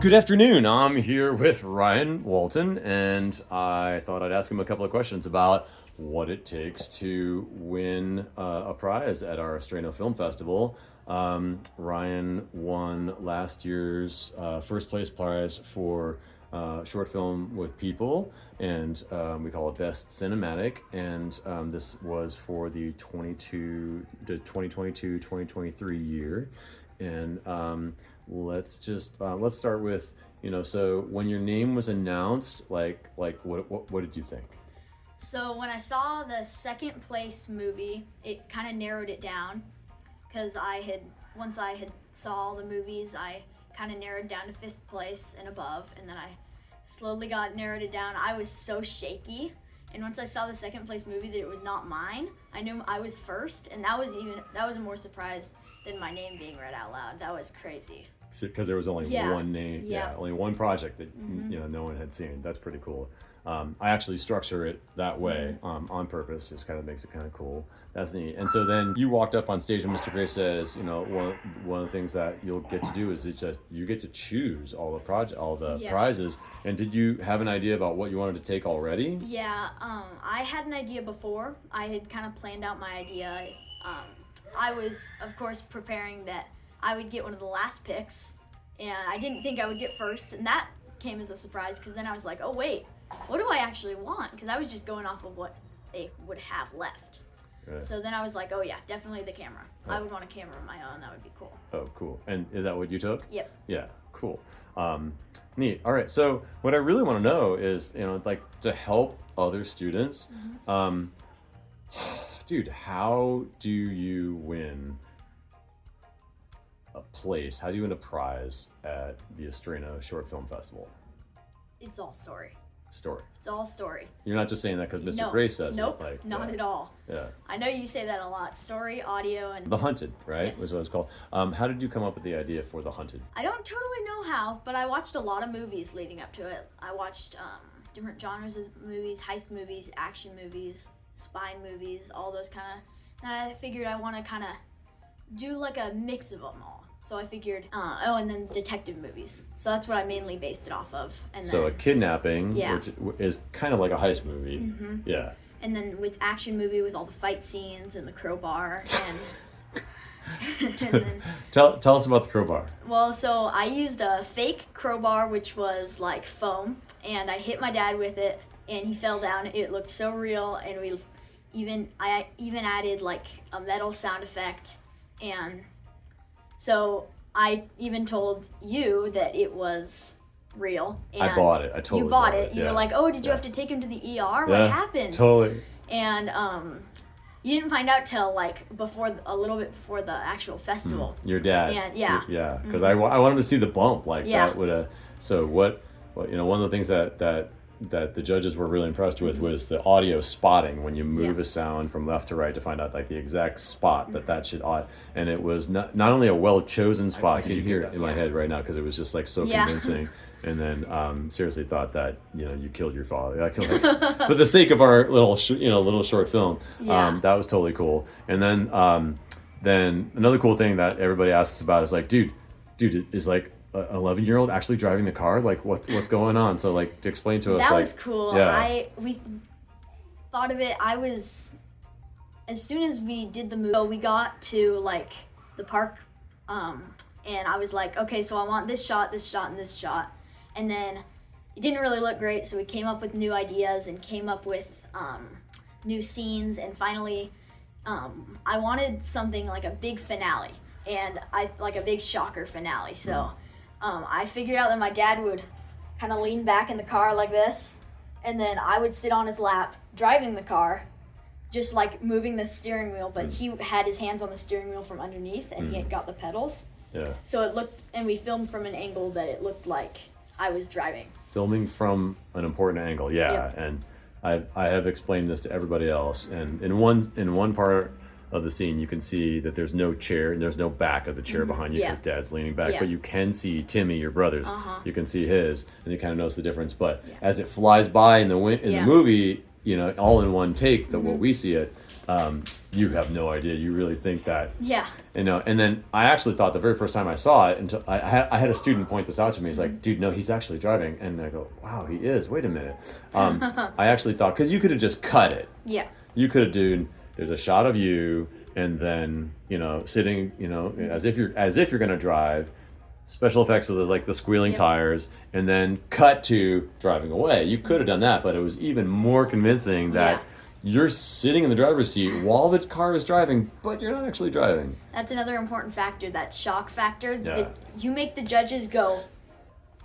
Good afternoon. I'm here with Ryan Walton, and I thought I'd ask him a couple of questions about what it takes to win a prize at our Estreno Film Festival. Ryan won last year's first place prize for short film with people, and we call it Best Cinematic, and this was for the 2022-2023 year. And let's start with, so when your name was announced, what did you think? So when I saw the second place movie, it kind of narrowed it down, because once I had saw all the movies, I kind of narrowed down to fifth place and above, and then I slowly narrowed it down. I was so shaky, and once I saw the second place movie that it was not mine, I knew I was first, and that was more surprise than my name being read out loud. That was crazy. Because there was only one name, only one project that no one had seen. That's pretty cool. I actually structure it that way on purpose. Just kind of makes it kind of cool. That's neat. And so then you walked up on stage, and Mr. Gray says, one of the things that you'll get to do is you get to choose all the prizes. And did you have an idea about what you wanted to take already? Yeah, I had an idea before. I had kind of planned out my idea. I was, of course, preparing that I would get one of the last picks, and I didn't think I would get first, and that came as a surprise, because then I was like, oh wait, what do I actually want? Because I was just going off of what they would have left. Right. So then I was like, oh yeah, definitely the camera. Oh. I would want a camera of my own. That would be cool. Oh, cool. And is that what you took? Yep. Yeah, cool. Neat. All right, so what I really want to know is, to help other students, dude, how do you win a place? How do you win a prize at the Estreno Short Film Festival? It's all story. Story. It's all story. You're not just saying that because Mr. Gray says nope, it. Not at all. Yeah. I know you say that a lot. Story, audio, and... The Hunted, right? Yes. Was what it's called. How did you come up with the idea for The Hunted? I don't totally know how, but I watched a lot of movies leading up to it. I watched different genres of movies, heist movies, action movies, spy movies, all those kind of... And I figured I want to kind of do like a mix of them all. So I figured, and then detective movies. So that's what I mainly based it off of. And so then, a kidnapping, which is kind of like a heist movie. Mm-hmm. Yeah. And then with action movie with all the fight scenes and the crowbar and then, tell us about the crowbar. Well, so I used a fake crowbar, which was like foam, and I hit my dad with it, and he fell down. It looked so real, and I even added like a metal sound effect, and so I even told you that it was real. And I bought it. I totally you bought it. You were like, oh, did you have to take him to the ER? What happened? Totally. And you didn't find out till a little bit before the actual festival. Your dad. And, yeah. Yeah, because I wanted to see the bump. That would have. So what one of the things that the judges were really impressed with was the audio spotting when you move a sound from left to right to find out the exact spot that should, and it was not only a well chosen spot. I can hear it in my head right now because it was just so convincing. And then seriously thought that you killed your father. For the sake of our little short film. That was totally cool. And then another cool thing that everybody asks about is dude is an 11-year-old actually driving the car? What's going on? So to explain to us. That was cool. Yeah. We thought of it. As soon as we did the movie, we got to the park, and I was like, okay, so I want this shot, and this shot. And then it didn't really look great, so we came up with new ideas and came up with new scenes, and finally I wanted something like a big finale, and a big shocker finale. So I figured out that my dad would kind of lean back in the car like this, and then I would sit on his lap driving the car, just moving the steering wheel, but he had his hands on the steering wheel from underneath, and he had got the pedals. Yeah. So it looked, and we filmed from an angle that it looked like I was driving. Filming from an important angle, and I have explained this to everybody else, and in one part of the scene you can see that there's no chair and there's no back of the chair behind you because Dad's leaning back, but you can see Timmy, your brother's. You can see his, and you kind of notice the difference. But as it flies by in the movie, all in one take that what we see it, you have no idea. You really think that. Yeah. And then I actually thought the very first time I saw it, until I had a student point this out to me. He's like, dude, no, he's actually driving. And I go, wow, he is. Wait a minute. I actually thought, because you could have just cut it. Yeah. You could have done, there's a shot of you, and then, sitting, as if you're going to drive, special effects of the squealing tires, and then cut to driving away. You could have done that, but it was even more convincing that you're sitting in the driver's seat while the car is driving, but you're not actually driving. That's another important factor, that shock factor. Yeah. You make the judges go,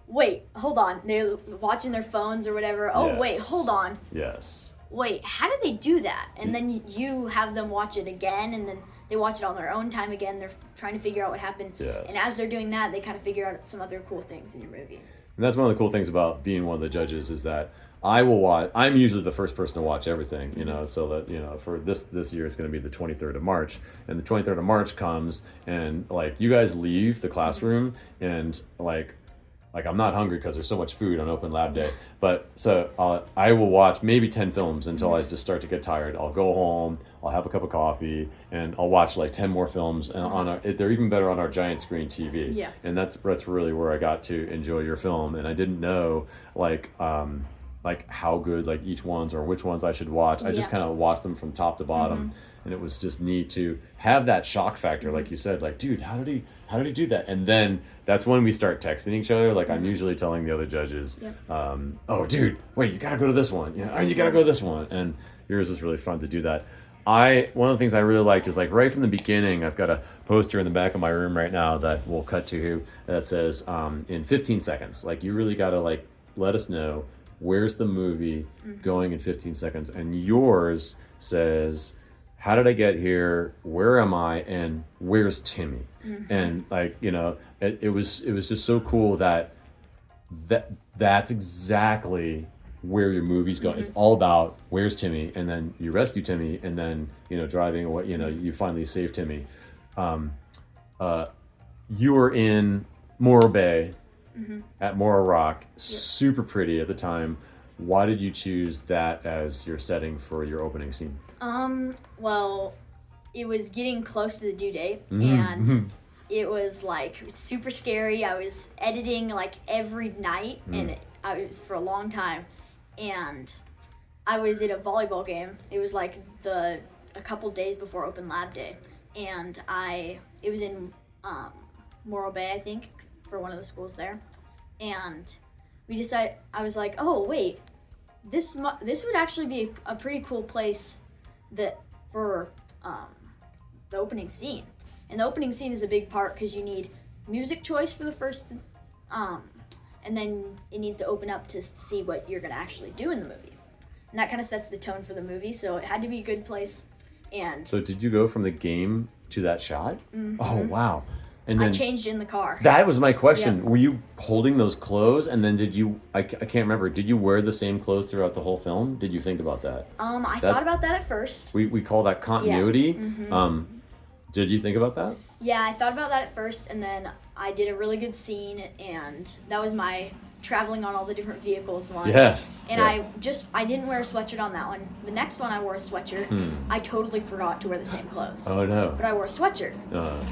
wait, hold on. They're watching their phones or whatever. Oh, Yes. wait, hold on. Yes. Wait, how did they do that? And then you have them watch it again, and then they watch it on their own time again. They're trying to figure out what happened. Yes. And as they're doing that, they kind of figure out some other cool things in your movie. And that's one of the cool things about being one of the judges, is that I'm usually the first person to watch everything, so that, for this year it's going to be the 23rd of March, and the 23rd of March comes, and you guys leave the classroom, and I'm not hungry because there's so much food on open lab day, but so I will watch maybe 10 films until I just start to get tired. I'll go home, I'll have a cup of coffee, and I'll watch 10 more films, and they're even better on our giant screen TV. Yeah. And that's really where I got to enjoy your film, and I didn't know how good each ones or which ones I should watch. I just kind of watched them from top to bottom, and it was just neat to have that shock factor, like you said, dude, how did he do that? And then that's when we start texting each other. I'm usually telling the other judges, oh, dude, wait, you gotta go to this one. You gotta go to this one. And yours is really fun to do that. One of the things I really liked is right from the beginning, I've got a poster in the back of my room right now that we'll cut to that says, in 15 seconds. You really gotta let us know, where's the movie going in 15 seconds? And yours says, how did I get here? Where am I? And where's Timmy? And it was just so cool that's exactly where your movie's going. It's all about where's Timmy, and then you rescue Timmy, and then driving away. You finally save Timmy. You were in Morro Bay at Morro Rock, super pretty at the time. Why did you choose that as your setting for your opening scene? Well, it was getting close to the due date, and it was super scary. I was editing every night, and I was for a long time, and I was at a volleyball game. It was a couple days before open lab day, and it was in Morro Bay, I think, for one of the schools there, and I was like, oh wait, this would actually be a pretty cool place for the opening scene. And the opening scene is a big part because you need music choice for the first, and then it needs to open up to see what you're going to actually do in the movie. And that kind of sets the tone for the movie, so it had to be a good place. And so did you go from the game to that shot? Oh, wow. And then I changed in the car. That was my question. Yep. Were you holding those clothes, and then I can't remember, did you wear the same clothes throughout the whole film? Did you think about that? I thought about that at first. We call that continuity. Yeah. Did you think about that? Yeah, I thought about that at first, and then I did a really good scene, and that was my traveling on all the different vehicles one. Yes. And yeah. I didn't wear a sweatshirt on that one. The next one I wore a sweatshirt. I totally forgot to wear the same clothes. Oh no. But I wore a sweatshirt.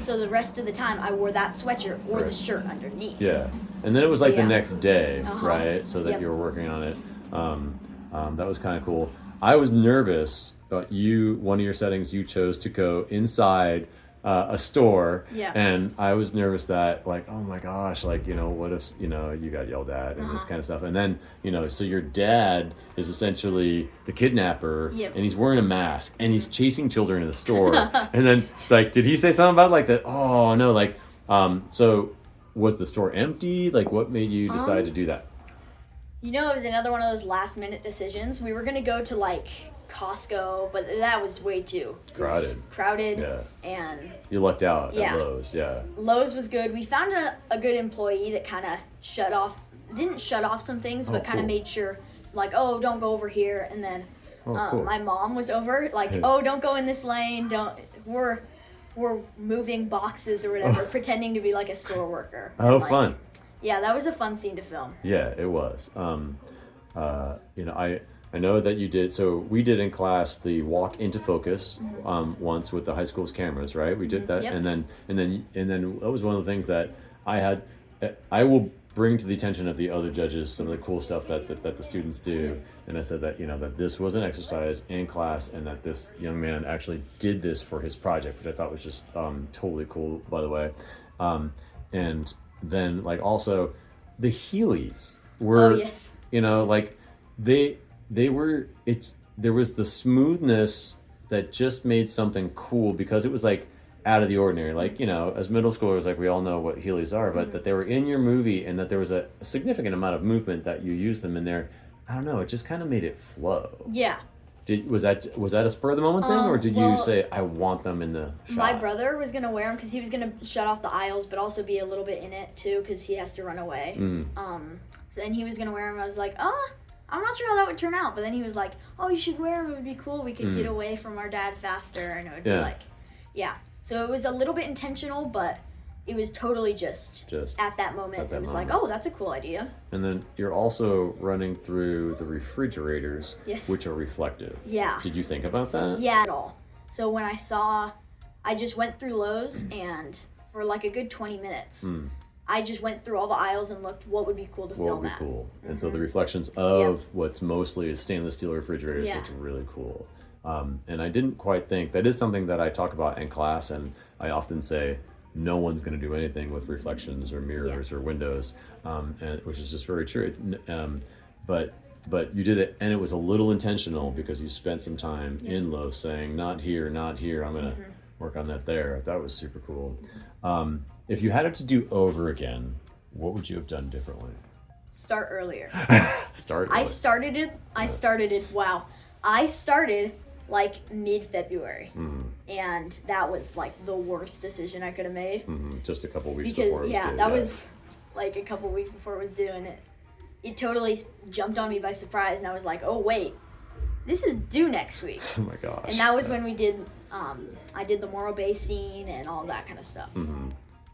So the rest of the time I wore that sweatshirt or the shirt underneath. Yeah. And then it was the next day, right? So that you were working on it. That was kind of cool. I was nervous, but one of your settings, you chose to go inside a store, and I was nervous that oh my gosh, what if you got yelled at and this kind of stuff, and then so your dad is essentially the kidnapper, and he's wearing a mask and he's chasing children in the store, and then did he say something about that? Oh no, so was the store empty? What made you decide to do that? It was another one of those last minute decisions. We were gonna go to Costco, but that was way too crowded. Yeah. And you lucked out at Lowe's. Yeah. Lowe's was good. We found a good employee that kind of didn't shut off some things, but kind of made sure oh, don't go over here. And then cool. My mom was over oh, don't go in this lane. We're moving boxes or whatever, pretending to be a store worker. Oh, fun. Yeah, that was a fun scene to film. Yeah, it was. I know that you did. So we did in class the walk into focus once with the high school's cameras, right? We did that, Yep. and then that was one of the things that I will bring to the attention of the other judges some of the cool stuff that the students do. And I said that that this was an exercise in class, and that this young man actually did this for his project, which I thought was just totally cool, by the way. And then like also the Heelys were, yes. Like they were there was the smoothness that just made something cool because it was like out of the ordinary. Like, as middle schoolers, like we all know what Heelys are, but that they were in your movie and that there was a significant amount of movement that you used them in there. I don't know, it just kind of made it flow. Yeah. Was that a spur of the moment thing, or did you say, I want them in the shot? My brother was going to wear them because he was going to shut off the aisles, but also be a little bit in it too because he has to run away. And he was going to wear them. I was like, I'm not sure how that would turn out. But then he was like, oh, you should wear them. It would be cool. We could get away from our dad faster. And it would be like, yeah. So it was a little bit intentional, but it was totally just at that moment. It was like, oh, that's a cool idea. And then you're also running through the refrigerators, which are reflective. Yeah. Did you think about that? Yeah, at all. So when I just went through Lowe's, and for like a good 20 minutes, I just went through all the aisles and looked what would be cool to film at. What would be cool. And so the reflections of what's mostly a stainless steel refrigerator looked really cool. And I didn't quite think, that is something that I talk about in class, and I often say, no one's going to do anything with reflections or mirrors or windows, which is just very true. But you did it, and it was a little intentional because you spent some time in Lowe's saying, not here, not here, I'm going to work on that there. That was super cool. If you had it to do over again, what would you have done differently? Start earlier. I started like mid-February, and that was like the worst decision I could have made. Just a couple weeks before it was due. That was like a couple weeks before it was due, and it totally jumped on me by surprise, and I was like, oh wait, this is due next week. Oh my gosh. And that was when we did I did the Morro Bay scene and all that kind of stuff.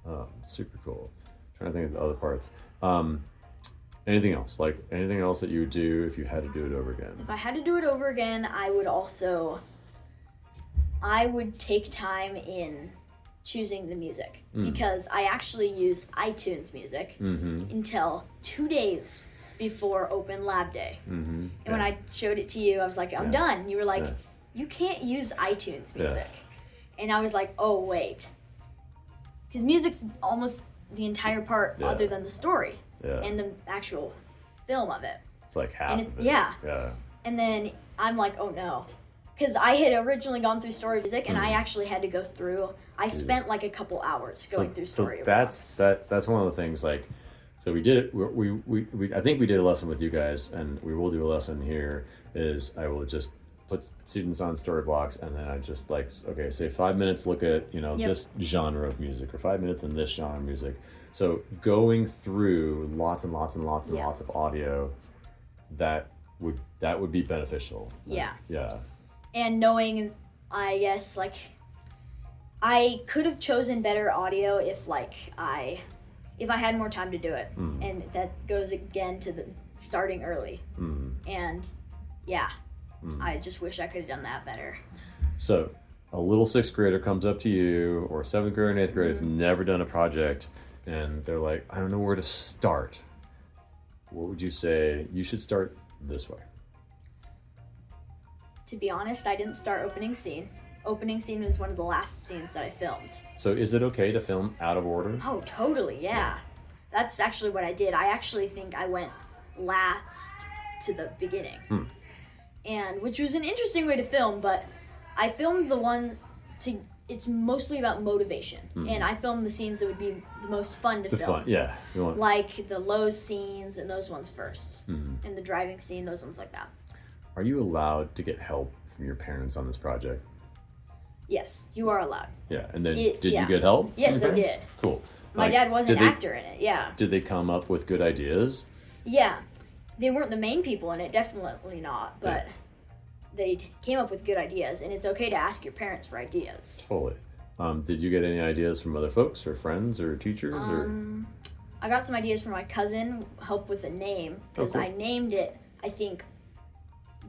Oh, super cool. Trying to think of the other parts. Anything else? Like anything else that you would do if you had to do it over again? If I had to do it over again, I would take time in choosing the music, because I actually use iTunes music until 2 days before open lab day. And when I showed it to you, I was like, I'm done. And you were like, you can't use iTunes music. And I was like, oh wait, because music's almost the entire part other than the story. And the actual film of it. It's like half of it. Yeah. And then I'm like, oh no. Because I had originally gone through story music, and I actually had to go through. I spent like a couple hours going through story. So that's one of the things. Like, so we did it. We I think we did a lesson with you guys, and we will do a lesson here. Is I will just put students on story blocks, and then I just like, okay, say 5 minutes, look at this genre of music, or 5 minutes in this genre of music. So going through lots and lots and lots and lots of audio, that would be beneficial. Yeah. Yeah. And knowing, I guess, like, I could have chosen better audio if I had more time to do it. And that goes again to the starting early. And I just wish I could have done that better. So a little 6th grader comes up to you, or 7th grader and 8th grader have never done a project, and they're like, I don't know where to start. What would you say? You should start this way. To be honest, I didn't start opening scene. Opening scene was one of the last scenes that I filmed. So is it okay to film out of order? Oh, totally, yeah. That's actually what I did. I actually think I went last to the beginning. And which was an interesting way to film, but I filmed the ones it's mostly about motivation. And I filmed the scenes that would be the most fun to film. Like the Lowe's scenes and those ones first. And the driving scene, those ones like that. Are you allowed to get help from your parents on this project? Yes, you are allowed. Yeah, and then did you get help? Yes, I did. Cool. My dad was an actor in it, Did they come up with good ideas? Yeah. They weren't the main people in it, definitely not, but they came up with good ideas, and it's okay to ask your parents for ideas. Totally. Did you get any ideas from other folks or friends or teachers? I got some ideas from my cousin, help with a name, because I named it, I think,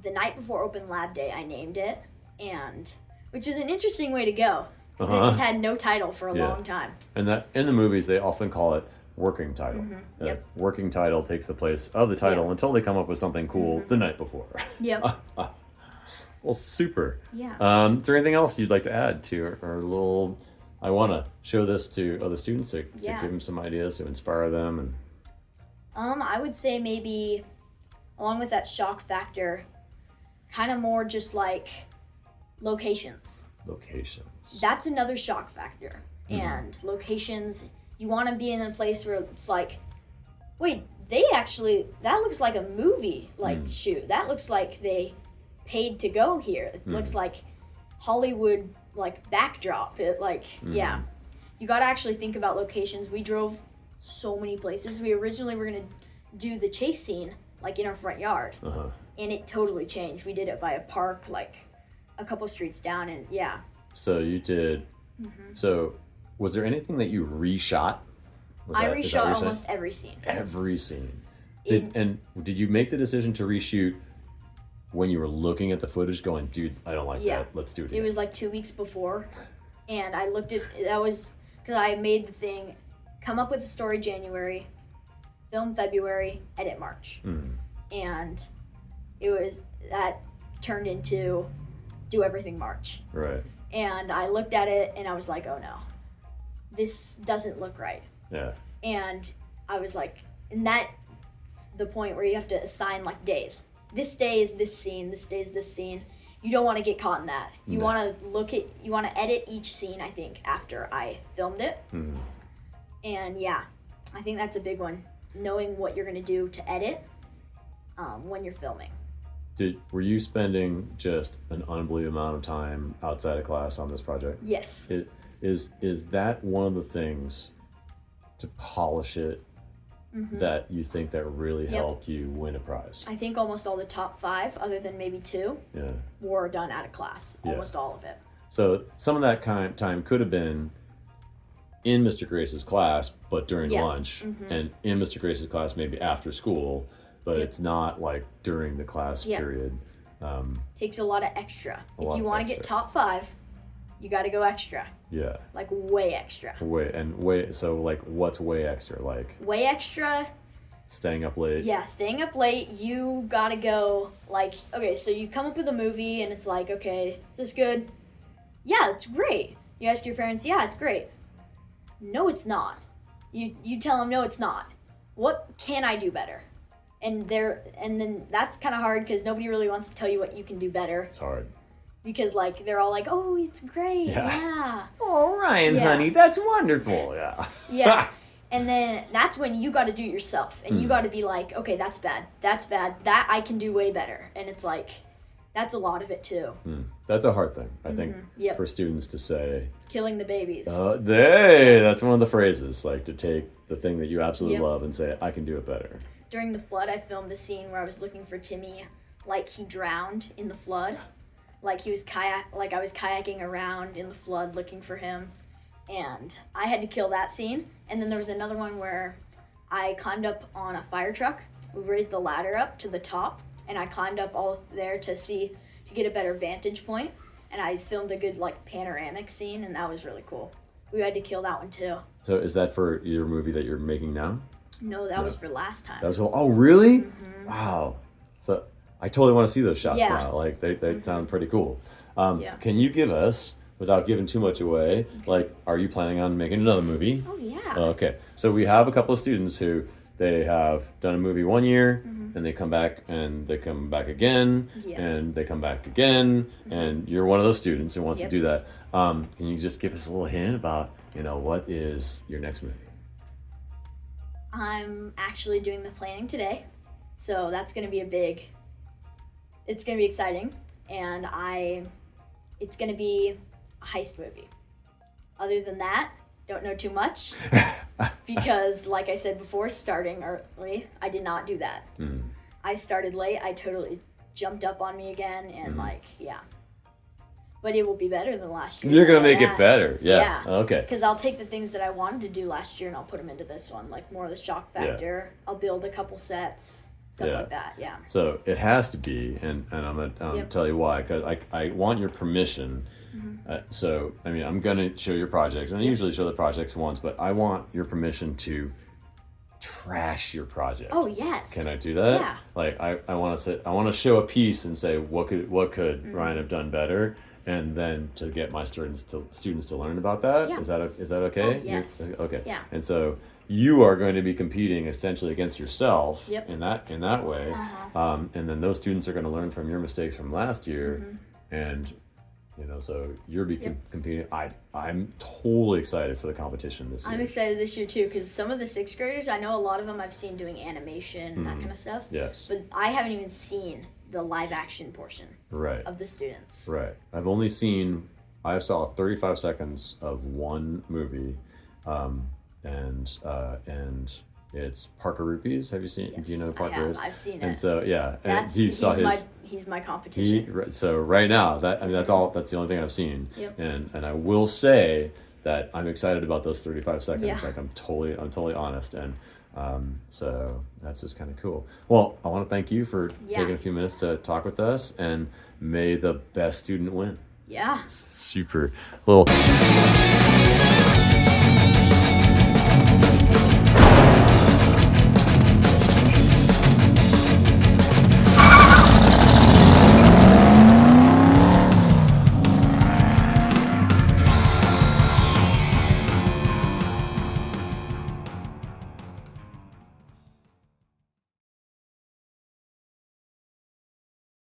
the night before open lab day, I named it, and which is an interesting way to go. It just had no title for a long time. And that in the movies, they often call it working title. Yep. Working title takes the place of the title until they come up with something cool the night before. Yep. Well, super. Yeah. Is there anything else you'd like to add to our little? I want to show this to other students to give them some ideas to inspire them and. I would say maybe, along with that shock factor, kind of more just like locations. Locations. That's another shock factor. And locations, you want to be in a place where it's like, wait, that looks like a movie shoot. That looks like they paid to go here. It looks like Hollywood backdrop. Yeah. You got to actually think about locations. We drove so many places. We originally were going to do the chase scene in our front yard. And it totally changed. We did it by a park a couple streets down, and So you did. So was there anything that you reshot? I reshot almost every scene. Every scene. And did you make the decision to reshoot when you were looking at the footage going, dude, I don't like that, let's do it again? It was 2 weeks before, and I looked at, that was, because I made the thing, come up with a story January, film February, edit March. And that turned into do everything March. Right. And I looked at it and I was like, oh no, this doesn't look right. Yeah. And I was like, and that's the point where you have to assign days. This day is this scene, this day is this scene. You don't want to get caught in that. You want to edit each scene, I think, after I filmed it. And I think that's a big one. Knowing what you're going to do to edit when you're filming. Were you spending just an unbelievable amount of time outside of class on this project? Yes. Is that one of the things to polish it that you think that really helped you win a prize? I think almost all the top 5, other than maybe 2, were done out of class. Almost all of it. So some of that time could have been in Mr. Grace's class, but during lunch, and in Mr. Grace's class maybe after school, but it's not during the class period. Takes a lot of extra. If you want to get top 5, you got to go extra. Yeah. Way extra. So what's way extra? Way extra. Staying up late. Yeah, staying up late. You got to go okay, so you come up with a movie and it's okay, is this good? Yeah, it's great. You ask your parents, yeah, it's great. No, it's not. You tell them, no, it's not. What can I do better? And then that's kind of hard because nobody really wants to tell you what you can do better. It's hard. Because they're all oh, it's great. Yeah. Oh, Ryan, honey, that's wonderful. Yeah. Yeah. And then that's when you got to do it yourself. And you got to be okay, that's bad. That's bad. That I can do way better. And it's that's a lot of it too. That's a hard thing, I think, for students to say. Killing the babies. That's one of the phrases, to take the thing that you absolutely love and say, I can do it better. During the flood, I filmed a scene where I was looking for Timmy, he drowned in the flood. He was I was kayaking around in the flood looking for him. And I had to kill that scene. And then there was another one where I climbed up on a fire truck. We raised the ladder up to the top. And I climbed up all there to get a better vantage point. And I filmed a good panoramic scene, and that was really cool. We had to kill that one too. So is that for your movie that you're making now? No, that was for last time. Oh, really? Wow. So I totally want to see those shots now. They sound pretty cool. Can you give us, without giving too much away, are you planning on making another movie? Oh, yeah. Okay. So we have a couple of students who they have done a movie 1 year, and they come back, and they come back again, and they come back again, and you're one of those students who wants to do that. Can you just give us a little hint about, what is your next movie? I'm actually doing the planning today, so that's going to be it's going to be exciting, and it's going to be a heist movie. Other than that, don't know too much, because like I said before, starting early, I did not do that. I started late, I totally jumped up on me again, and but it will be better than last year. You're going to make it better. Yeah. Okay. Because I'll take the things that I wanted to do last year and I'll put them into this one, more of the shock factor. I'll build a couple sets, stuff like that. Yeah. So it has to be, and I'm gonna tell you why, because I want your permission. So I mean, I'm gonna show your projects, and I usually show the projects once, but I want your permission to trash your project. Oh yes. Can I do that? Yeah. Like I want to show a piece and say what could Ryan have done better, and then to get my students to learn about that. Yeah. Is that okay? Oh, yes. Okay. Yeah. And so you are going to be competing essentially against yourself in that way, and then those students are going to learn from your mistakes from last year, and so you'll be competing. I'm totally excited for the competition this year. I'm excited this year too, because some of the 6th graders, I know a lot of them I've seen doing animation and that kind of stuff. Yes. But I haven't even seen the live action portion of the students. Right. I saw 35 seconds of one movie, and it's Parker Rupees. Have you seen? Yes, do you know who Parker is? I've seen it. And so he's my competition. So right now that's the only thing I've seen. Yep. And I will say that I'm excited about those 35 seconds. Yeah. Like I'm totally honest, and so that's just kind of cool. Well, I want to thank you for taking a few minutes to talk with us, and may the best student win. Yeah. Super. Well.